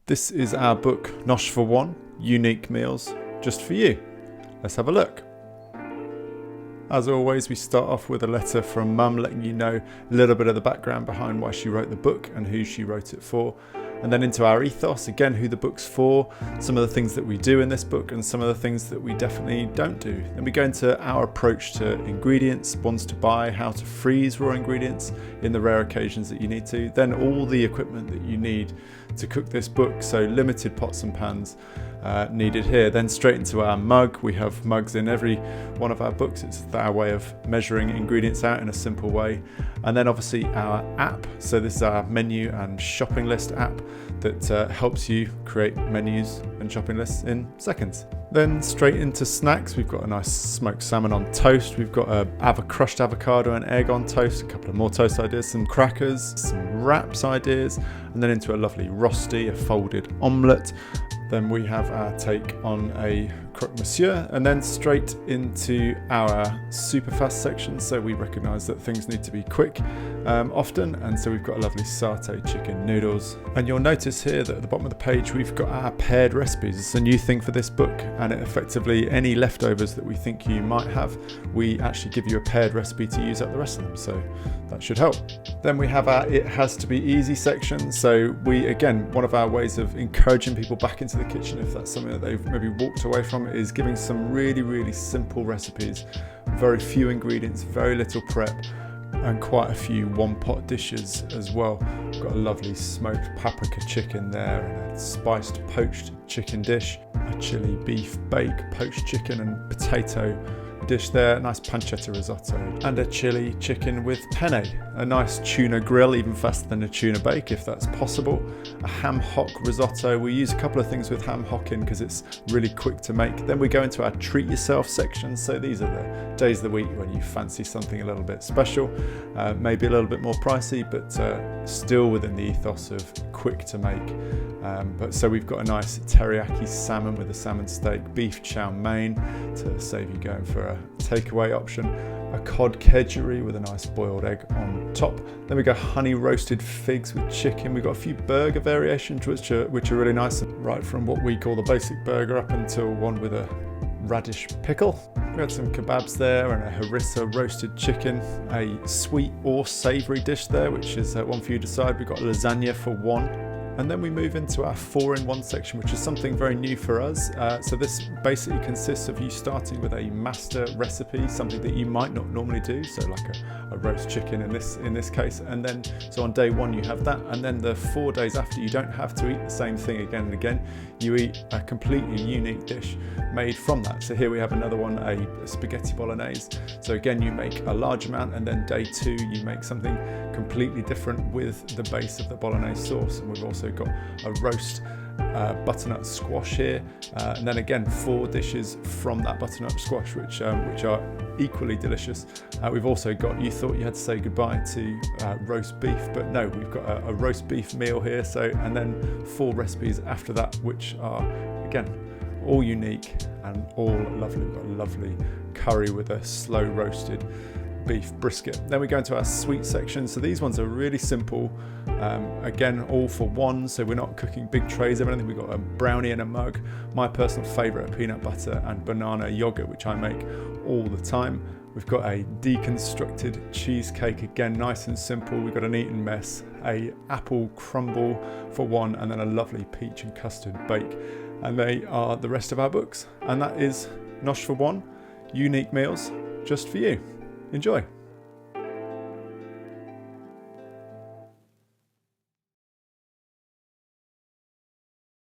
This is our book, Nosh for One, Unique Meals Just for You. Let's have a look. As always, we start off with a letter from Mum letting you know a little bit of the background behind why she wrote the book and who she wrote it for. And then into our ethos, again, who the book's for, some of the things that we do in this book and some of the things that we definitely don't do. Then we go into our approach to ingredients, ones to buy, how to freeze raw ingredients in the rare occasions that you need to. Then all the equipment that you need to cook this book, so limited pots and pans needed here. Then straight into our mug. We have mugs in every one of our books. It's our way of measuring ingredients out in a simple way. And then obviously our app. So this is our menu and shopping list app that helps you create menus and shopping lists in seconds. Then straight into snacks, we've got a nice smoked salmon on toast. We've got a crushed avocado and egg on toast, a couple of more toast ideas, some crackers, some wraps ideas, and then into a lovely rosti, a folded omelette. Then we have our take on a croque monsieur, and then straight into our super fast section. So we recognise that things need to be quick often, and so we've got a lovely satay chicken noodles. And you'll notice here that at the bottom of the page we've got our paired recipes. It's a new thing for this book, and it effectively any leftovers that we think you might have, we actually give you a paired recipe to use up the rest of them, so that should help. Then we have our it has to be easy section. So we, again, one of our ways of encouraging people back into the kitchen, if that's something that they've maybe walked away from, is giving some really simple recipes, very few ingredients, very little prep, and quite a few one pot dishes as well. We've got a lovely smoked paprika chicken there, and a spiced poached chicken dish, a chili beef bake poached chicken and potato dish there, a nice pancetta risotto, and a chili chicken with penne, a nice tuna grill, even faster than a tuna bake if that's possible, a ham hock risotto. We use a couple of things with ham hock in because it's really quick to make. Then we go into our treat yourself section. So these are the days of the week when you fancy something a little bit special, maybe a little bit more pricey, but still within the ethos of quick to make. But so we've got a nice teriyaki salmon with a salmon steak, beef chow mein to save you going for a takeaway option, a cod kedgeree with a nice boiled egg on top. Then we go honey roasted figs with chicken. We've got a few burger variations which are really nice, right from what we call the basic burger up until one with a radish pickle. We had some kebabs there and a harissa roasted chicken, a sweet or savoury dish there, which is one for you to decide. We've got lasagna for one. And then we move into our 4-in-1 section, which is something very new for us. So this basically consists of you starting with a master recipe, something that you might not normally do, so like a roast chicken in this case. And then, so on day one you have that, and then the 4 days after you don't have to eat the same thing again and again. You eat a completely unique dish made from that. So here we have another one, a spaghetti bolognese. So again, you make a large amount, and then day 2 you make something completely different with the base of the bolognese sauce. And we've also got a roast butternut squash here, and then again 4 dishes from that butternut squash which are equally delicious. We've also got, you thought you had to say goodbye to roast beef, but no, we've got a roast beef meal here. So, and then 4 recipes after that which are again all unique and all lovely. We've got a lovely curry with a slow roasted beef brisket. Then we go into our sweet section. So these ones are really simple, again all for one, so we're not cooking big trays of anything. We've got a brownie in a mug, my personal favourite, peanut butter and banana yogurt, which I make all the time. We've got a deconstructed cheesecake, again nice and simple. We've got an eaten mess, a apple crumble for one, and then a lovely peach and custard bake. And they are the rest of our books, and that is Nosh for One, Unique Meals Just for You. Enjoy.